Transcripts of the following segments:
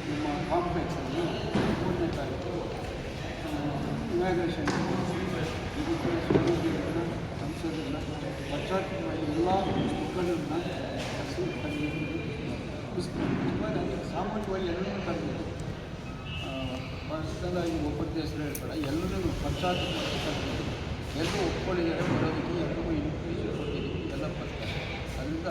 ನಮ್ಮ ಕಾಂಪ್ಲೆಕ್ಸಲ್ಲಿ 3ನೇ ತಾರೀಕು ಇನಾಗ್ರೇಷನ್ ಇದಕ್ಕೆ ಸ್ವಾಮೀಜಿಗಳನ್ನ ಸಂಸದರನ್ನ ಪಂಚಾಯತ್ನ ಎಲ್ಲ ಮುಖಂಡರನ್ನ ಕರೆಸಿ ಸಾಮಾನ್ಯವಾಗಿ ಎಲ್ಲರೂ ಕರೆದಿದ್ದು ಪರ್ಸನಲಾಗಿ ಒಬ್ಬರಿಗೆ ಹೆಸರು ಹೇಳ್ತಾರೆ ಎಲ್ಲರೂ ಪಂಚಾಯತ್ ಕರೆದಿದ್ದು ಎಲ್ಲರೂ ಒಪ್ಕೊಂಡಿದ್ದಾರೆ ಬರೋದಕ್ಕೆ ಎಲ್ಲರಿಗೂ ಇನ್ವಿಟೇಷನ್ ಕೊಟ್ಟಿದ್ದೀವಿ ಎಲ್ಲ ಬರ್ತಾರೆ. ಅದರಿಂದ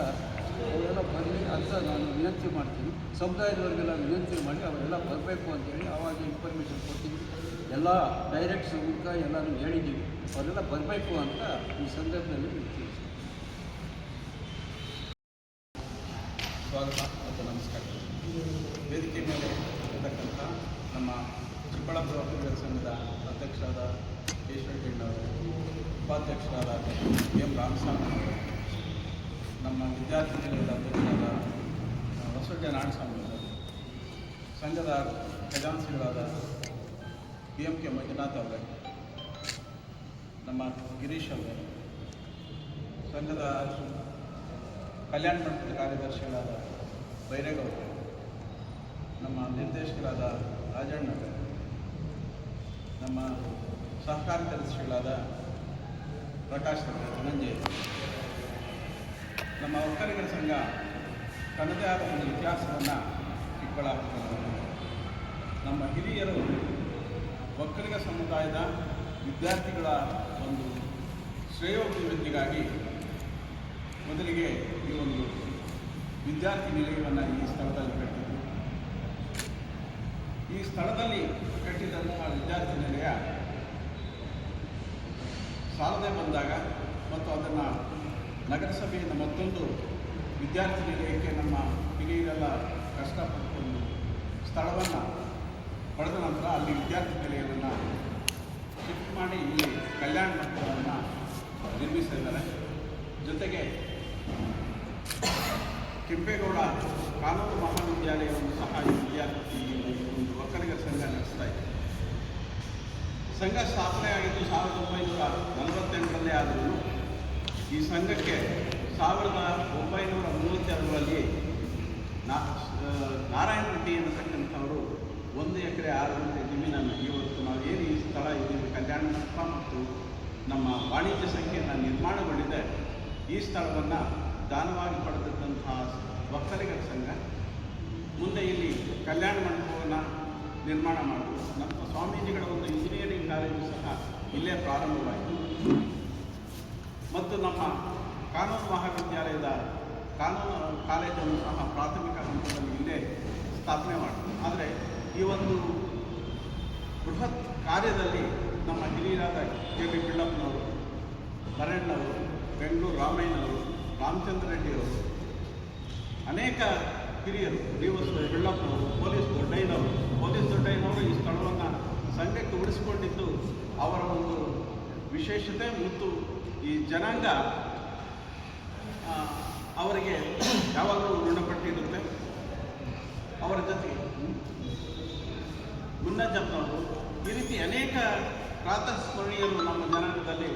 ಅವರೆಲ್ಲ ಬರಲಿ ಅಂತ ನಾನು ವಿನಂತಿ ಮಾಡ್ತೀನಿ. ಸಮುದಾಯದವರಿಗೆಲ್ಲ ವಿನಂತಿ ಮಾಡಿ ಅವರೆಲ್ಲ ಬರಬೇಕು ಅಂತೇಳಿ ಆವಾಗ ಇನ್ಫಾರ್ಮೇಷನ್ ಕೊಡ್ತೀವಿ. ಎಲ್ಲ ಡೈರೆಕ್ಟ್ಸ್ ಮೂಲಕ ಎಲ್ಲರೂ ಹೇಳಿದ್ದೀವಿ, ಅವರೆಲ್ಲ ಬರಬೇಕು ಅಂತ ಈ ಸಂದರ್ಭದಲ್ಲಿ ತಿಳಿಸಿ ಸ್ವಾಗತ ಮತ್ತು ನಮಸ್ಕಾರ. ವೇದಿಕೆ ಮೇಲೆ ಇರತಕ್ಕಂಥ ನಮ್ಮ ಚಿಕ್ಕಬಳ್ಳಾಪುರ ವಕೀಲರ ಸಂಘದ ಅಧ್ಯಕ್ಷರಾದ ಕೇಶವಣ್ಣವರು, ಉಪಾಧ್ಯಕ್ಷರಾದ ಎಂ ರಾಮಸ್ವಾಮಿ ಅವರು, ನಮ್ಮ ವಿದ್ಯಾರ್ಥಿ ನಿಲಯದ ಅಧ್ಯಕ್ಷರಾದ ಹೊಸಡ್ಡ ನಾರಾಯಣಸ್ವಾಮಿ ಅವರು, ಸಂಘದ ಖಜಾನ್ಸಿಗಳಾದ PMK ಮಂಜುನಾಥ್ ಅವರೇ, ನಮ್ಮ ಗಿರೀಶ್ ಅವರು, ಸಂಘದ ಕಲ್ಯಾಣ ಮಂಟಪದ ಕಾರ್ಯದರ್ಶಿಗಳಾದ ಬೈರೇಗೌಡರು, ನಮ್ಮ ನಿರ್ದೇಶಕರಾದ ರಾಜಣ್ಣವರು, ನಮ್ಮ ಸಹಕಾರ ಕಾರ್ಯದರ್ಶಿಗಳಾದ ಪ್ರಕಾಶ್ ಧನಂಜಯ, ನಮ್ಮ ಒಕ್ಕಲಿಗರ ಸಂಘ ತನ್ನದೇ ಆದ ಒಂದು ಇತಿಹಾಸವನ್ನು ಚಿಕ್ಕಬಳ್ಳಾಪುರದಲ್ಲಿ ನಮ್ಮ ಹಿರಿಯರು ಒಕ್ಕಲಿಗ ಸಮುದಾಯದ ವಿದ್ಯಾರ್ಥಿಗಳ ಒಂದು ಶ್ರೇಯೋಭಿವೃದ್ಧಿಗಾಗಿ ಮೊದಲಿಗೆ ಈ ಒಂದು ವಿದ್ಯಾರ್ಥಿ ನಿಲಯವನ್ನು ಈ ಸ್ಥಳದಲ್ಲಿ ಕಟ್ಟಿದ್ದು. ಈ ಸ್ಥಳದಲ್ಲಿ ಕಟ್ಟಿದಂತಹ ವಿದ್ಯಾರ್ಥಿ ನಿಲಯ ಸಾಲದೆ ಬಂದಾಗ ಮತ್ತು ಅದನ್ನು ನಗರಸಭೆಯಿಂದ ಮತ್ತೊಂದು ವಿದ್ಯಾರ್ಥಿ ನಿಲಯಕ್ಕೆ ನಮ್ಮ ಹಿರಿಯರೆಲ್ಲ ಕಷ್ಟಪಟ್ಟುಕೊಂಡು ಸ್ಥಳವನ್ನು ಪಡೆದ ನಂತರ ಅಲ್ಲಿ ವಿದ್ಯಾರ್ಥಿ ನಿಲಯವನ್ನು ಶಿಫ್ಟ್ ಮಾಡಿ ಇಲ್ಲಿ ಕಲ್ಯಾಣ ಮಂಟಪವನ್ನು ನಿರ್ಮಿಸಿದ್ದಾರೆ. ಜೊತೆಗೆ ಕೆಂಪೇಗೌಡ ಕಾನೂನು ಮಹಾವಿದ್ಯಾಲಯವನ್ನು ಸಹ ಈ ವಿದ್ಯಾರ್ಥಿ ಒಂದು ಒಕ್ಕಲಿಗರ ಸಂಘ ನಡೆಸ್ತಾ ಇದೆ. ಸಂಘ ಸ್ಥಾಪನೆಯಾಗಿದ್ದು 1948ರಲ್ಲಿ ಆದರೂ ಈ ಸಂಘಕ್ಕೆ 1932ರಲ್ಲಿ ನಾರಾಯಣ ರೆಡ್ಡಿ ಅನ್ನತಕ್ಕಂಥವರು 1 ಎಕರೆ 6 ಗುಂಟೆ ಜಮೀನನ್ನು ಇವತ್ತು ನಾವೇನು ಈ ಸ್ಥಳ ಇದೀವಿ ಕಲ್ಯಾಣ ಮಂಟಪ ಮತ್ತು ನಮ್ಮ ವಾಣಿಜ್ಯ ಸಂಖ್ಯೆಯನ್ನು ನಿರ್ಮಾಣಗೊಂಡಿದೆ, ಈ ಸ್ಥಳವನ್ನು ದಾನವಾಗಿ ಪಡೆದಂತಹ ಒಕ್ಕಲಿಗರ ಸಂಘ ಮುಂದೆ ಇಲ್ಲಿ ಕಲ್ಯಾಣ ಮಂಟಪವನ್ನು ನಿರ್ಮಾಣ ಮಾಡಿದ್ರು. ನಮ್ಮ ಸ್ವಾಮೀಜಿಗಳ ಒಂದು ಇಂಜಿನಿಯರಿಂಗ್ ಕಾಲೇಜು ಸಹ ಇಲ್ಲೇ ಪ್ರಾರಂಭವಾಯಿತು ಮತ್ತು ನಮ್ಮ ಕಾನೂನು ಮಹಾವಿದ್ಯಾಲಯದ ಕಾನೂನು ಕಾಲೇಜನ್ನು ಸಹ ಪ್ರಾಥಮಿಕ ಹಂತದಲ್ಲಿ ಇಲ್ಲೇ ಸ್ಥಾಪನೆ ಮಾಡಿದ್ರು. ಆದರೆ ಈ ಒಂದು ಬೃಹತ್ ಕಾರ್ಯದಲ್ಲಿ ನಮ್ಮ ಹಿರಿಯರಾದ KB ಪಿಳ್ಳಪ್ಪನವರು, ಬರಣ್ಣವರು, ಬೆಂಗಳೂರು ರಾಮಯ್ಯನವರು, ರಾಮಚಂದ್ರ ರೆಡ್ಡಿಯವರು, ಅನೇಕ ಹಿರಿಯರು, DOS ಪಿಳ್ಳಪ್ಪನವರು, ಪೊಲೀಸ್ ದೊಡ್ಡಯ್ಯನವರು ಈ ಸ್ಥಳವನ್ನು ಸಂಘಕ್ಕೆ ಉಳಿಸಿಕೊಂಡಿದ್ದು ಅವರ ಒಂದು ವಿಶೇಷತೆ ಮತ್ತು ಈ ಜನಾಂಗ ಅವರಿಗೆ ಯಾವಾಗಲೂ ಋಣಪಟ್ಟಿರುತ್ತೆ. ಅವರ ಜೊತೆಗೆ ಮುನ್ನಜ್ಜಪ್ಪನವರು, ಈ ರೀತಿ ಅನೇಕ ಪ್ರಾತಸ್ಮರಣೀಯರು ನಮ್ಮ ಜನಾಂಗದಲ್ಲಿ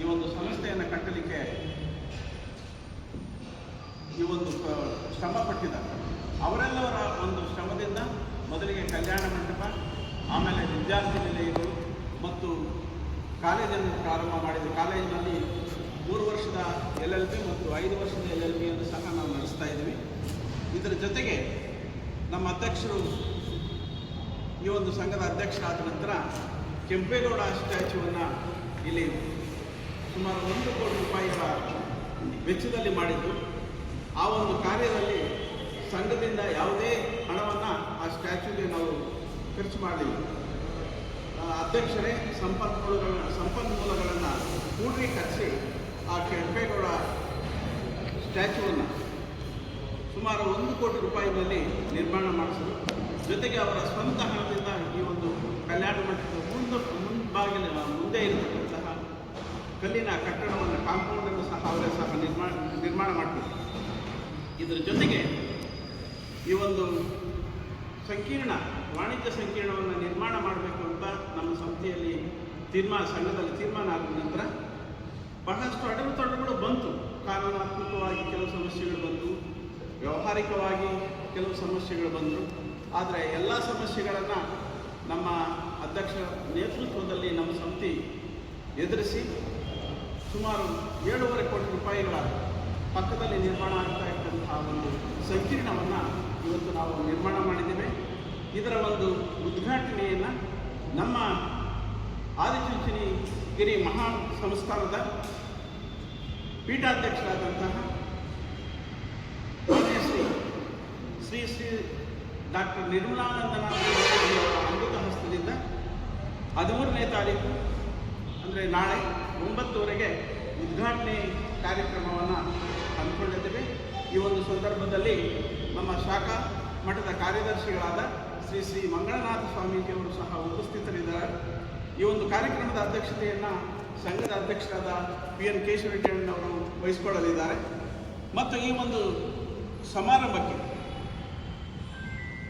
ಈ ಒಂದು ಸಂಸ್ಥೆಯನ್ನು ಕಟ್ಟಲಿಕ್ಕೆ ಈ ಒಂದು ಶ್ರಮ ಪಟ್ಟಿದ್ದಾರೆ. ಅವರೆಲ್ಲವರ ಒಂದು ಶ್ರಮದಿಂದ ಮೊದಲಿಗೆ ಕಲ್ಯಾಣ ಮಂಟಪ, ಆಮೇಲೆ ವಿದ್ಯಾರ್ಥಿ ನಿಲಯಗಳು ಮತ್ತು ಕಾಲೇಜನ್ನು ಪ್ರಾರಂಭ ಮಾಡಿದ್ದು. ಕಾಲೇಜಿನಲ್ಲಿ 3 ವರ್ಷದ LLB ಮತ್ತು 5 ವರ್ಷದ LLBಯನ್ನು ಸಹ ನಾವು ನಡೆಸ್ತಾ ಇದ್ದೀವಿ. ಇದರ ಜೊತೆಗೆ ನಮ್ಮ ಅಧ್ಯಕ್ಷರು ಈ ಒಂದು ಸಂಘದ ಅಧ್ಯಕ್ಷರಾದ ನಂತರ ಕೆಂಪೇಗೌಡ ಸ್ಟ್ಯಾಚ್ಯೂವನ್ನು ಇಲ್ಲಿ ಸುಮಾರು 1 ಕೋಟಿ ರೂಪಾಯಿಗಳ ವೆಚ್ಚದಲ್ಲಿ ಮಾಡಿದ್ದು. ಆ ಒಂದು ಕಾರ್ಯದಲ್ಲಿ ಸಂಘದಿಂದ ಯಾವುದೇ ಹಣವನ್ನು ಆ ಸ್ಟ್ಯಾಚ್ಯೂಗೆ ನಾವು ಖರ್ಚು ಮಾಡಲಿಲ್ಲ. ಅಧ್ಯಕ್ಷರೇ ಸಂಪನ್ಮೂಲಗಳನ್ನು ಕ್ರೋಢೀಕರಿಸಿ ಆ ಕೆಂಪೇಗೌಡ ಸ್ಟ್ಯಾಚ್ಯೂವನ್ನು ಸುಮಾರು 1 ಕೋಟಿ ರೂಪಾಯಿನಲ್ಲಿ ನಿರ್ಮಾಣ ಮಾಡಿಸಿದರು. ಜೊತೆಗೆ ಅವರ ಸ್ವಂತ ಹಣದಿಂದ ಈ ಒಂದು ಕಲ್ಯಾಣ ಮಂಟಪದ ಮುಂದೆ ಇರತಕ್ಕಂತಹ ಕಲ್ಲಿನ ಕಟ್ಟಡವನ್ನು, ಕಾಂಪೌಂಡನ್ನು ಸಹ ಅವರೇ ಸಹ ನಿರ್ಮಾಣ ಮಾಡ್ತಿದ್ರು. ಇದರ ಜೊತೆಗೆ ಈ ಒಂದು ವಾಣಿಜ್ಯ ಸಂಕೀರ್ಣವನ್ನು ನಿರ್ಮಾಣ ಮಾಡಬೇಕು ಅಂತ ನಮ್ಮ ಸಂಸ್ಥೆಯಲ್ಲಿ ಸಂಘದಲ್ಲಿ ತೀರ್ಮಾನ ಆದ ನಂತರ ಬಹಳಷ್ಟು ಅಡೆತಡೆಗಳು ಬಂತು. ಕಾನೂನಾತ್ಮಕವಾಗಿ ಕೆಲವು ಸಮಸ್ಯೆಗಳು ಬಂತು, ವ್ಯಾವಹಾರಿಕವಾಗಿ ಕೆಲವು ಸಮಸ್ಯೆಗಳು ಬಂದರು. ಆದರೆ ಎಲ್ಲ ಸಮಸ್ಯೆಗಳನ್ನು ನಮ್ಮ ಅಧ್ಯಕ್ಷರ ನೇತೃತ್ವದಲ್ಲಿ ನಮ್ಮ ಸಮಿತಿ ಎದುರಿಸಿ ಸುಮಾರು 7.5 ಕೋಟಿ ರೂಪಾಯಿಗಳ ಪಕ್ಕದಲ್ಲಿ ನಿರ್ಮಾಣ ಆಗ್ತಾ ಇದ್ದಂತಹ ಒಂದು ಸಂಕೀರ್ಣವನ್ನು ಇವತ್ತು ನಾವು ನಿರ್ಮಾಣ ಮಾಡಿದ್ದೇವೆ. ಇದರ ಒಂದು ಉದ್ಘಾಟನೆಯನ್ನು ನಮ್ಮ ಆದಿಚುಂಚನಗಿರಿ ಮಹಾ ಸಂಸ್ಥಾನದ ಪೀಠಾಧ್ಯಕ್ಷರಾದಂತಹ ಶ್ರೀ ಡಾಕ್ಟರ್ ನಿರ್ಮಲಾನಂದನಾಥ ಅವರ ಅಮೃತ ಹಸ್ತದಿಂದ 13ನೇ ತಾರೀಕು ಅಂದರೆ ನಾಳೆ 9 ಉದ್ಘಾಟನೆ ಕಾರ್ಯಕ್ರಮವನ್ನು ಹಮ್ಮಿಕೊಂಡಿದ್ದೇವೆ. ಈ ಒಂದು ಸಂದರ್ಭದಲ್ಲಿ ನಮ್ಮ ಶಾಖಾ ಮಠದ ಕಾರ್ಯದರ್ಶಿಗಳಾದ ಶ್ರೀ ಮಂಗಳನಾಥ ಸ್ವಾಮೀಜಿಯವರು ಸಹ ಉಪಸ್ಥಿತರಿದ್ದಾರೆ. ಈ ಒಂದು ಕಾರ್ಯಕ್ರಮದ ಅಧ್ಯಕ್ಷತೆಯನ್ನು ಸಂಘದ ಅಧ್ಯಕ್ಷರಾದ PN ಕೇಶವರೆಡ್ಡಿಯವರು ವಹಿಸಿಕೊಳ್ಳಲಿದ್ದಾರೆ. ಮತ್ತು ಈ ಒಂದು ಸಮಾರಂಭಕ್ಕೆ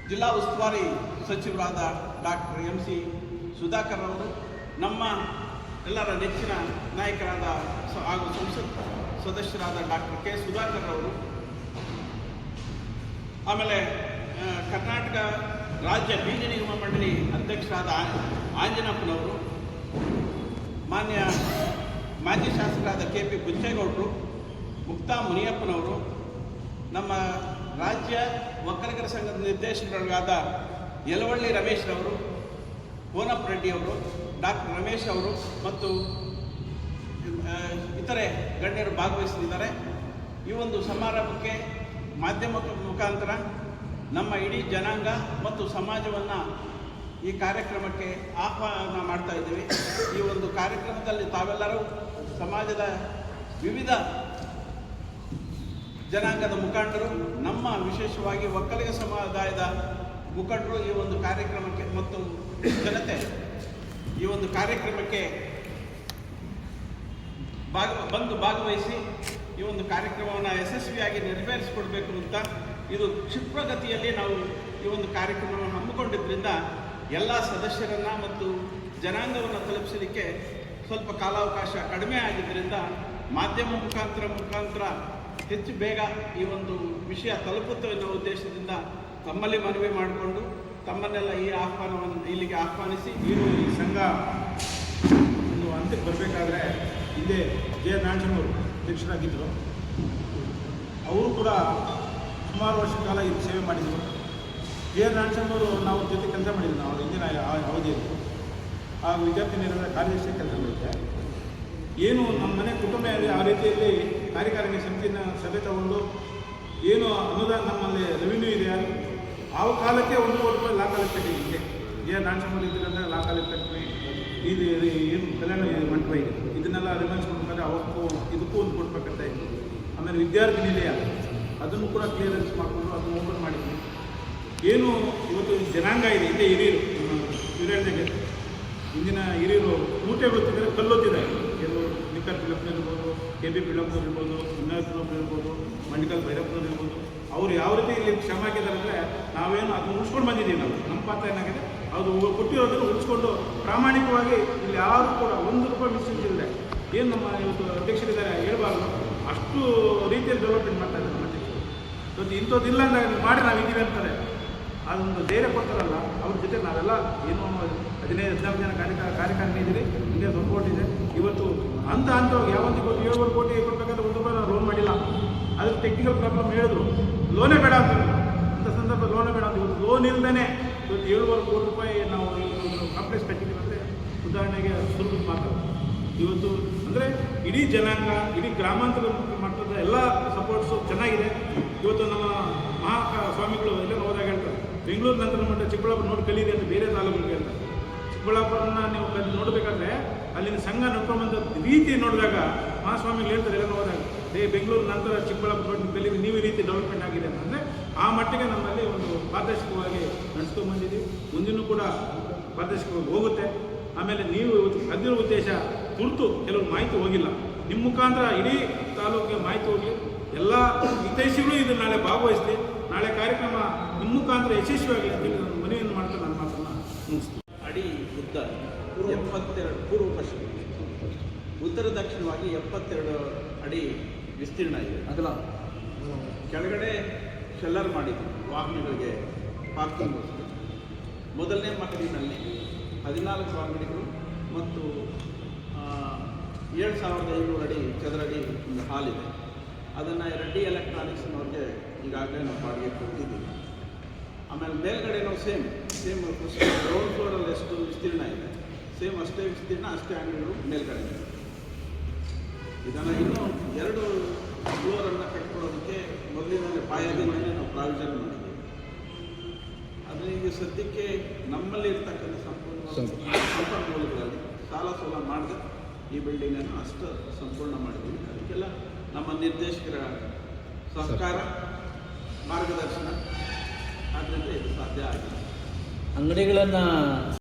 ಜಿಲ್ಲಾ ಉಸ್ತುವಾರಿ ಸಚಿವರಾದ ಡಾಕ್ಟರ್ MC ಸುಧಾಕರ್ ಅವರು, ನಮ್ಮ ಎಲ್ಲರ ನೆಚ್ಚಿನ ನಾಯಕರಾದ ಹಾಗೂ ಸಂಸತ್ ಸದಸ್ಯರಾದ ಡಾಕ್ಟರ್ K ಸುಧಾಕರ್ ಅವರು, ಆಮೇಲೆ ಕರ್ನಾಟಕ ರಾಜ್ಯ ಬೀಜ ನಿಗಮ ಮಂಡಳಿ ಅಧ್ಯಕ್ಷರಾದ ಆಂಜನಪ್ಪನವರು, ಮಾಜಿ ಶಾಸಕರಾದ KP ಬುಚ್ಚೇಗೌಡರು, ಮುಕ್ತಾ ಮುನಿಯಪ್ಪನವರು, ನಮ್ಮ ರಾಜ್ಯ ಒಕ್ಕಲಿಗರ ಸಂಘದ ನಿರ್ದೇಶಕರಾದ ಯಲವಳ್ಳಿ ರಮೇಶ್ ಅವರು, ಕೋನಪ್ಪ ರೆಡ್ಡಿಯವರು, ಡಾಕ್ಟರ್ ರಮೇಶ್ ಅವರು ಮತ್ತು ಇತರೆ ಗಣ್ಯರು ಭಾಗವಹಿಸಲಿದ್ದಾರೆ. ಈ ಒಂದು ಸಮಾರಂಭಕ್ಕೆ ಮಾಧ್ಯಮ ಮುಖಾಂತರ ನಮ್ಮ ಇಡೀ ಜನಾಂಗ ಮತ್ತು ಸಮಾಜವನ್ನು ಈ ಕಾರ್ಯಕ್ರಮಕ್ಕೆ ಆಹ್ವಾನ ಮಾಡ್ತಾ ಇದ್ದೀವಿ. ಈ ಒಂದು ಕಾರ್ಯಕ್ರಮದಲ್ಲಿ ತಾವೆಲ್ಲರೂ ಸಮಾಜದ ವಿವಿಧ ಜನಾಂಗದ ಮುಖಂಡರು, ನಮ್ಮ ವಿಶೇಷವಾಗಿ ಒಕ್ಕಲಿಗ ಸಮುದಾಯದ ಮುಖಂಡರು ಈ ಒಂದು ಕಾರ್ಯಕ್ರಮಕ್ಕೆ ಮತ್ತು ಜನತೆ ಈ ಒಂದು ಕಾರ್ಯಕ್ರಮಕ್ಕೆ ಭಾಗವಹಿಸಿ ಈ ಒಂದು ಕಾರ್ಯಕ್ರಮವನ್ನು ಯಶಸ್ವಿಯಾಗಿ ನೆರವೇರಿಸಿಕೊಡ್ಬೇಕು ಅಂತ ಇದು ಕ್ಷಿಪ್ರಗತಿಯಲ್ಲಿ ನಾವು ಈ ಒಂದು ಕಾರ್ಯಕ್ರಮವನ್ನು ಹಮ್ಮಿಕೊಂಡಿದ್ದರಿಂದ ಎಲ್ಲ ಸದಸ್ಯರನ್ನು ಮತ್ತು ಜನಾಂಗವನ್ನು ತಲುಪಿಸಲಿಕ್ಕೆ ಸ್ವಲ್ಪ ಕಾಲಾವಕಾಶ ಕಡಿಮೆ ಆಗಿದ್ದರಿಂದ ಮಾಧ್ಯಮ ಮುಖಾಂತರ ಹೆಚ್ಚು ಬೇಗ ಈ ಒಂದು ವಿಷಯ ತಲುಪುತ್ತೆ ಅನ್ನೋ ಉದ್ದೇಶದಿಂದ ತಮ್ಮಲ್ಲಿ ಮನವಿ ಮಾಡಿಕೊಂಡು ತಮ್ಮನ್ನೆಲ್ಲ ಈ ಆಹ್ವಾನವನ್ನು ಇಲ್ಲಿಗೆ ಆಹ್ವಾನಿಸಿ ಈ ಸಂಘ ಒಂದು ಹಂತಕ್ಕೆ ಬರಬೇಕಾದ್ರೆ ಹಿಂದೆ ಜೆ ನಾರಾಯಣವರು ಅಧ್ಯಕ್ಷರಾಗಿದ್ದರು. ಅವರು ಕೂಡ ಸುಮಾರು ವರ್ಷ ಕಾಲ ಇಲ್ಲಿ ಸೇವೆ ಮಾಡಿದರು. ಜೆ ನಾರಾಯಣವರು ನಾವು ಜೊತೆ ಕೆಲಸ ಮಾಡಿದ್ವಿ. ನಾವು ಹಿಂದಿನ ಅವಧಿಯಲ್ಲಿ ಆ ವಿದ್ಯಾರ್ಥಿ ನಿಲಯದ ಕಾರ್ಯದರ್ಶಿ ಕೆಲಸ ಮಾಡಿದ್ದೆ. ಏನು ನಮ್ಮ ಮನೆ ಕುಟುಂಬ ಆ ರೀತಿಯಲ್ಲಿ ಕಾರ್ಯಕಾರಿಣಿ ಸಮಿತಿನ ಸಭೆ ತಗೊಂಡು ಏನು ಅನುದಾನ ನಮ್ಮಲ್ಲಿ ರೆವಿನ್ಯೂ ಇದೆ ಆ ಕಾಲಕ್ಕೆ 1 ಕೋಟಿ ರೂಪಾಯಿ ಲಾ ಕಾಲೇಜ್ ಕಟ್ಟಿದ್ದೆ. ಜೆ ನಾರಾಯಣವರು ಇದ್ದರೆ ಲಾ ಕಾಲೇಜ್ ಕಟ್ಟಿ ಇದು ಏನು ಕಲ್ಯಾಣ ಮಂಟಪ ಇದೆ ಇದನ್ನೆಲ್ಲ ರಿಮೈನ್ಸ್ ಕೊಡ್ಬೇಕಾದ್ರೆ ಅವಕ್ಕೂ ಇದಕ್ಕೂ 1 ಕೋಟಿ ರೂಪಾಯಿ ಕಟ್ತಾ ಇತ್ತು. ಆಮೇಲೆ ವಿದ್ಯಾರ್ಥಿ ನಿಲಯ ಅದನ್ನು ಕೂಡ ಕ್ಲಿಯರೆನ್ಸ್ ಮಾಡಿಕೊಂಡು ಅದನ್ನು ಓಪನ್ ಮಾಡಿದ್ವಿ. ಏನು ಇವತ್ತು ಜನಾಂಗ ಇದೆ ಹಿಂದೆ ಹಿರಿಯರಿಗೆ ಇಂದಿನ ಹಿರಿಯರು ಊಟ ಗೊತ್ತಿದ್ದರೆ ಕಲ್ಲೊತ್ತಿದ್ದಾರೆ. ಏನು ನಿಖರ್ ಪಿಳಪ್ಪನವ್ರು ಇರ್ಬೋದು, KB ಪಿಳಪ್ಪನವ್ರು ಇರ್ಬೋದು, ಉನ್ನತನವ್ರು ಇರ್ಬೋದು, ಮಂಡಿಕಲ್ ಭೈರಪ್ಪನವ್ರು ಇರ್ಬೋದು. ಅವರು ಯಾವ ರೀತಿ ಇಲ್ಲಿ ಶ್ರಮ ಹಾಕಿದ್ದಾರೆ ಅಂದರೆ ನಾವೇನು ಅದನ್ನು ಉಳಿಸ್ಕೊಂಡು ಬಂದಿದ್ದೀವಿ. ನಮ್ಮ ಪಾತ್ರ ಏನಾಗಿದೆ ಅದು ಕೊಟ್ಟಿರೋದನ್ನು ಉಳಿಸ್ಕೊಂಡು ಪ್ರಾಮಾಣಿಕವಾಗಿ ಇಲ್ಲಿ ಯಾರು ಕೂಡ 1 ರೂಪಾಯಿ ಮಿಸ್ಯೂಸ್ ಇಲ್ಲದೆ ಏನು ನಮ್ಮ ಇವತ್ತು ಅಧ್ಯಕ್ಷರಿದ್ದಾರೆ ಹೇಳ್ಬಾರ್ದು ಅಷ್ಟು ರೀತಿಯಲ್ಲಿ ಡೆವಲಪ್ಮೆಂಟ್ ಮಾಡ್ತಾ ಇದ್ದಾರೆ ನಮ್ಮ ಅಧ್ಯಕ್ಷರು. ಇವತ್ತು ಇಂಥದ್ದಿಲ್ಲ ಅಂದಾಗ ನೀವು ಮಾಡಿ ನಾವಿದ್ದೀವಿ ಅಂತಾರೆ. ಅದೊಂದು ಧೈರ್ಯ ಕೊಡ್ತಾರಲ್ಲ ಅವ್ರ ಜೊತೆ ನಾವೆಲ್ಲ ಏನು 15-14 ಜನ ಕಾರ್ಯಕಾರಿಣಿ ಇದ್ದೀರಿ. ಹಿಂದೆ ದೊಡ್ಡ ಕೋಟಿ ಇದೆ. ಇವತ್ತು ಹಂತವಾಗಿ ಯಾವೊಂದು ಕೋಟಿ 7 ಕೋಟಿ ಕೊಡಬೇಕಾದ್ರೆ 1 ರೂಪಾಯಿ ನಾವು ಲೋನ್ ಮಾಡಿಲ್ಲ. ಅದ್ರ ಟೆಕ್ನಿಕಲ್ ಪ್ರಾಬ್ಲಮ್ ಹೇಳಿದ್ರು ಲೋನೇ ಬೇಡ ಅಂತ. ಅಂಥ ಸಂದರ್ಭ ಲೋನೇ ಬೇಡ ಅಂತ ಇವತ್ತು ಲೋನ್ ಇಲ್ಲದೇ ಇವತ್ತು 7.5 ಕೋಟಿ ರೂಪಾಯಿ ನಾವು ಒಂದು ಕಾಂಪ್ಲೆಕ್ಸ್ ಕಟ್ಟಿದ್ದೀವಿ ಅಂದರೆ ಉದಾಹರಣೆಗೆ ಸುಲಭದ ಮಾತು. ಇವತ್ತು ಅಂದರೆ ಇಡೀ ಜನಾಂಗ ಇಡೀ ಗ್ರಾಮಾಂತರ ಮಟ್ಟದ ಎಲ್ಲ ಸಪೋರ್ಟ್ಸು ಚೆನ್ನಾಗಿದೆ. ಇವತ್ತು ನಮ್ಮ ಸ್ವಾಮಿಗಳು ಎಲ್ಲ ಹೋದಾಗ ಹೇಳ್ತಾರೆ ಬೆಂಗಳೂರು ನಂತರ ಮಟ್ಟ ಚಿಕ್ಕಬಳ್ಳಾಪುರ ನೋಡಿ ಕಲೀರಿ ಅಂತ ಬೇರೆ ತಾಲೂಕುಗಳಿಗೆ ಹೇಳ್ತಾರೆ. ಚಿಕ್ಕಬಳ್ಳಾಪುರನ ನೀವು ನೋಡಬೇಕಾದ್ರೆ ಅಲ್ಲಿನ ಸಂಘ ನಡ್ಕೊಂಬಂದ ರೀತಿ ನೋಡಿದಾಗ ಮಹಾಸ್ವಾಮಿಗಳು ಹೇಳ್ತಾರೆ ಎಲ್ಲ ಹೋದಾಗ ಬೆಂಗಳೂರು ನಂತರ ಚಿಕ್ಕಬಳ್ಳಾಪುರ ಕಲೀರಿ ನೀವು ಈ ರೀತಿ ಡೆವಲಪ್ಮೆಂಟ್ ಆಗಿದೆ ಅಂತಂದರೆ ಆ ಮಟ್ಟಿಗೆ ನಮ್ಮಲ್ಲಿ ಒಂದು ಪಾರದರ್ಶಕವಾಗಿ ನಡೆಸ್ಕೊಂಡ್ಬಂದಿದ್ದೀವಿ. ಮುಂದಿನೂ ಕೂಡ ಪಾರದರ್ಶಕವಾಗಿ ಹೋಗುತ್ತೆ. ಆಮೇಲೆ ನೀವು ಅದಿರೋ ಉದ್ದೇಶ ತುರ್ತು ಕೆಲವು ಮಾಹಿತಿ ಹೋಗಿಲ್ಲ, ನಿಮ್ಮ ಮುಖಾಂತರ ಇಡೀ ತಾಲೂಕಿಗೆ ಮಾಹಿತಿ ಹೋಗಲಿ. ಎಲ್ಲ ಹಿತೈಷಿಗಳು ಇದು ನಾಳೆ ಭಾಗವಹಿಸಲಿ. ನಾಳೆ ಕಾರ್ಯಕ್ರಮ ನಿಮ್ಮ ಮುಖಾಂತರ ಯಶಸ್ವಿಯಾಗಲಿ ಅಂತ ನಾನು ಮನವಿಯನ್ನು ಮಾಡ್ತಾ ನನ್ನ ಮಾತನ್ನು ಮುಗಿಸ್ತೀನಿ. ಅಡಿ ಉದ್ದ 72 ಪೂರ್ವ ಪಶ್ಚಿಮ, ಉತ್ತರ ದಕ್ಷಿಣವಾಗಿ 72 ಅಡಿ ವಿಸ್ತೀರ್ಣ ಇದೆ. ಅಗಲ ಕೆಳಗಡೆ ಶೆಲ್ಲರ್ ಮಾಡಿದ್ದೀವಿ. ವಾಹನಗಳಿಗೆ ಪಾರ್ಕಿಂಗ್ ವ್ಯವಸ್ಥೆ. ಮೊದಲನೇ ಮಹಡಿನಲ್ಲಿ 14 ಅಂಗಡಿಗಳು ಮತ್ತು 7,500 ಅಡಿ ಚದರಡಿ ಒಂದು ಹಾಲ್ ಇದೆ. ಅದನ್ನು ರೆಡ್ಡಿ ಎಲೆಕ್ಟ್ರಾನಿಕ್ಸ್ನವ್ರಿಗೆ ಈಗಾಗಲೇ ನಾವು ಬಾಡಿಗೆ ಕೊಟ್ಟಿದ್ದೀವಿ. ಆಮೇಲೆ ಮೇಲ್ಗಡೆನೂ ಸೇಮ್ ಗ್ರೌಂಡ್ ಫ್ಲೋರಲ್ಲಿ ಎಷ್ಟು ವಿಸ್ತೀರ್ಣ ಇದೆ, ಸೇಮ್ ಅಷ್ಟೇ ವಿಸ್ತೀರ್ಣ, ಅಷ್ಟೇ ಅಂಗಡಿಗಳು ಮೇಲ್ಗಡೆ ಇದೆ. ಇದನ್ನು ಇನ್ನೂ 2 ಫ್ಲೋರನ್ನು ಕಟ್ಕೊಳ್ಳೋದಕ್ಕೆ ಮೊದಲಿನಲ್ಲಿ ಪಾಯದಿಂದಲೇ ನಾವು ಪ್ರಾವಿಷನ್ ಮಾಡಿದ್ದೀವಿ. ಆದರೆ ಈಗ ಸದ್ಯಕ್ಕೆ ನಮ್ಮಲ್ಲಿ ಇರ್ತಕ್ಕಂಥ ಸಂಪನ್ಮೂಲಗಳಲ್ಲಿ ಸಾಲ ಮಾಡಿದೆ ಈ ಬಿಲ್ಡಿಂಗನ್ನು ಅಷ್ಟು ಸಂಪೂರ್ಣ ಮಾಡಿದ್ದೀವಿ. ಅದಕ್ಕೆಲ್ಲ ನಮ್ಮ ನಿರ್ದೇಶಕರ ಸಹಕಾರ, ಮಾರ್ಗದರ್ಶನ, ಆದ್ದರಿಂದ ಇದು ಸಾಧ್ಯ ಆಗಿದೆ. ಅಂಗಡಿಗಳನ್ನು